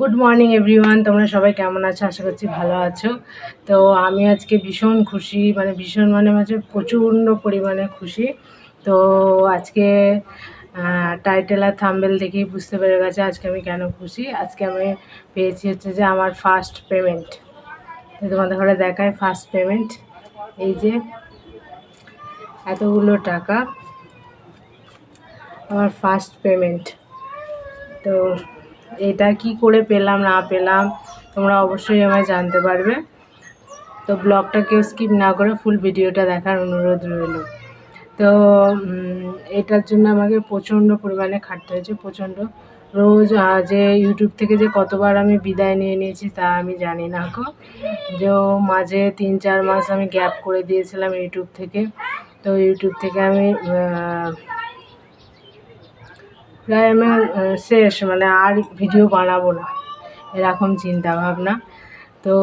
Good morning everyone, তোমরা সবাই কেমন আছো? আশা করছি ভালো আছো। তো আমি আজকে ভীষণ খুশি, ভীষণ মাঝে প্রচণ্ড পরিমাণে খুশি। তো আজকে টাইটেল আর থাম্বনেল দেখেই বুঝতে পেরে গেছে আজকে আমি কেন খুশি। আজকে আমি পেয়েছি হচ্ছে যে আমার ফার্স্ট পেমেন্ট। তোমাদের ঘরে দেখায় ফার্স্ট পেমেন্ট, এই যে এতগুলো টাকা আমার ফার্স্ট পেমেন্ট। তো এটা কি করে পেলাম না পেলাম তোমরা অবশ্যই আমায় জানতে পারবে। তো ব্লগটা কেউ স্কিপ না করে ফুল ভিডিওটা দেখার অনুরোধ রইল। তো এটার জন্য আমাকে প্রচণ্ড পরিমাণে খাটতে হয়েছে, প্রচণ্ড। রোজ যে ইউটিউব থেকে যে কতবার আমি বিদায় নিয়ে নিয়েছি তা আমি জানি না গো। যে মাঝে 3-4 মাস আমি গ্যাপ করে দিয়েছিলাম ইউটিউব থেকে। তো ইউটিউব থেকে আমি প্রায় আমার শেষ, আর ভিডিও বানাবো না এরকম চিন্তা ভাবনা। তো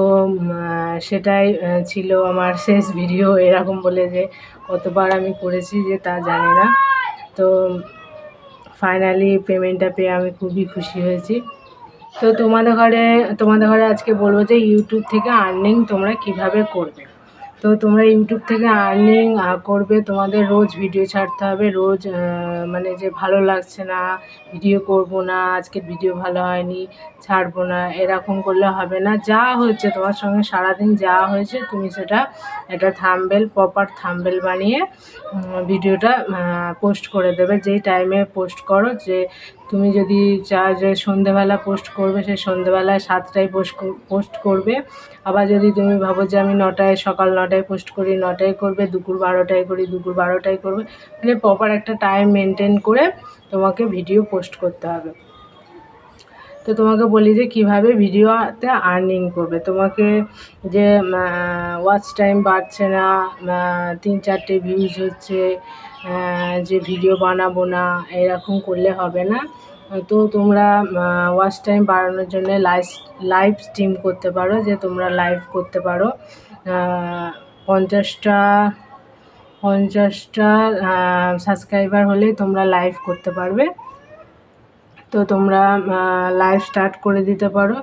সেটাই ছিল আমার শেষ ভিডিও এরকম বলে যে কতবার আমি করেছি যে তা জানি না। তো ফাইনালি পেমেন্টটা পেয়ে আমি খুবই খুশি হয়েছি। তো তোমাদের ঘরে আজকে বলবো যে ইউটিউব থেকে আর্নিং তোমরা কিভাবে করবে। তো তোমরা ইউটিউব থেকে আর্নিং করবে, তোমাদের রোজ ভিডিও ছাড়তে হবে। রোজ যে ভালো লাগছে না, ভিডিও করব না, আজকের ভিডিও ভালো হয়নি, ছাড়বো না, এরকম করলে হবে না। যা হয়েছে তোমার সঙ্গে সারাদিন যা হয়েছে তুমি সেটা একটা প্রপার থাম্বনেল বানিয়ে ভিডিওটা পোস্ট করে দেবে। যেই টাইমে পোস্ট করো, যে তুমি যদি চাও যে সন্ধেবেলা পোস্ট করবে, সেই সন্ধেবেলায় 7টায় পোস্ট করবে। আবার যদি তুমি ভাবো যে আমি সকাল 9টায় পোস্ট করি, 9টায় করবে, দুপুর 12টায় করি, দুপুর 12টায় করবে। প্রপার একটা টাইম মেনটেন করে তোমাকে ভিডিও পোস্ট করতে হবে। তো তোমাকে বলি যে কীভাবে ভিডিওতে আর্নিং করবে। তোমাকে যে ওয়াচ টাইম বাড়ছে না, 3-4টে ভিউজ হচ্ছে, যে ভিডিও বানাবো না, এরকম করলে হবে না। তো তোমরা ওয়াচ টাইম বাড়ানোর জন্য লাইভ স্ট্রিম করতে পারো, যে তোমরা লাইভ করতে পারো। 50টা সাবস্ক্রাইবার হলে তোমরা লাইভ করতে পারবে। তো তোমরা লাইভ স্টার্ট করে দিতে পারো।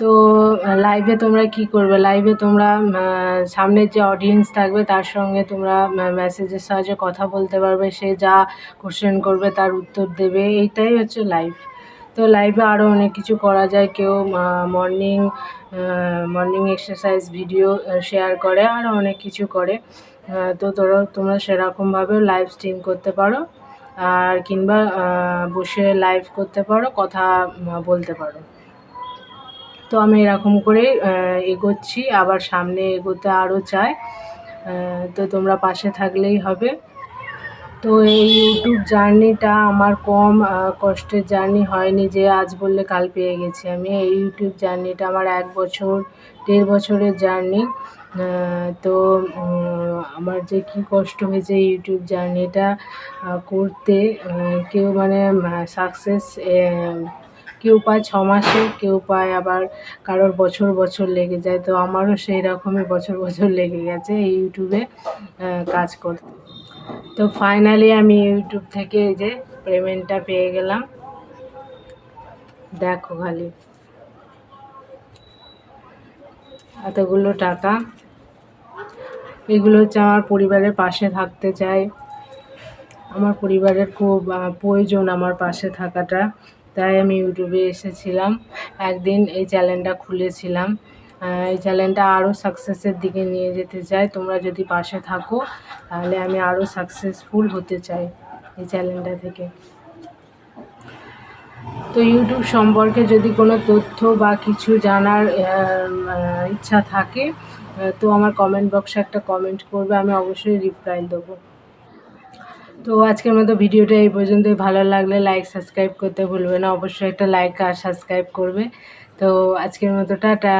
তো লাইভে তোমরা কি করবে, লাইভে তোমরা সামনের যে অডিয়েন্স থাকবে তার সঙ্গে তোমরা মেসেজের সাহায্যে কথা বলতে পারবে। সে যা কোশ্চেন করবে তার উত্তর দেবে, এইটাই হচ্ছে লাইভ। তো লাইভে আরও অনেক কিছু করা যায়। কেউ মর্নিং এক্সারসাইজ ভিডিও শেয়ার করে, আরও অনেক কিছু করে। তো তোমরা সেরকমভাবে লাইভ স্ট্রিম করতে পারো, আর কিংবা বসে লাইভ করতে পারো, কথা বলতে পারো। তো আমি এরকম করে এগোচ্ছি, আবার সামনে এগোতে আরও চাই। তো তোমরা পাশে থাকলেই হবে। তো এই ইউটিউব জার্নিটা আমার কম কষ্টের জার্নি হয়নি, যে আজ বললে কাল পেয়ে গেছি আমি। এই ইউটিউব জার্নিটা আমার 1-1.5 বছরের জার্নি। তো আমার যে কী কষ্ট হয়েছে ইউটিউব জার্নিটা করতে। কেউ সাকসেস কেউ পায় 6 মাসে, কেউ পায় আবার কারোর বছর লেগে যায়। তো আমারও সেই রকমই বছর লেগে গেছে এই ইউটিউবে কাজ করতে। তো ফাইনালি আমি ইউটিউব থেকে এই যে পেমেন্টটা পেয়ে গেলাম। দেখো খালি এতগুলো টাকা, এগুলো হচ্ছে আমার পরিবারের পাশে থাকতে চাই। আমার পরিবারের খুব প্রয়োজন আমার পাশে থাকাটা, তাই আমি ইউটিউবে এসেছিলাম। একদিন এই চ্যানেলটা খুলেছিলাম। এই চ্যানেলটা আরও সাকসেসের দিকে নিয়ে যেতে চাই। তোমরা যদি পাশে থাকো তাহলে আমি আরও সাকসেসফুল হতে চাই এই চ্যানেলটা থেকে। তো ইউটিউব সম্পর্কে যদি কোনো তথ্য বা কিছু জানার ইচ্ছা থাকে তো আমার কমেন্ট বক্সে একটা কমেন্ট করবে, আমি অবশ্যই রিপ্লাই দেবো। তো আজকের মতো ভিডিওটা এই পর্যন্তই। ভালো লাগলে লাইক সাবস্ক্রাইব করতে ভুলবে না, অবশ্যই একটা লাইক আর সাবস্ক্রাইব করবে। তো আজকের মতো টাটা।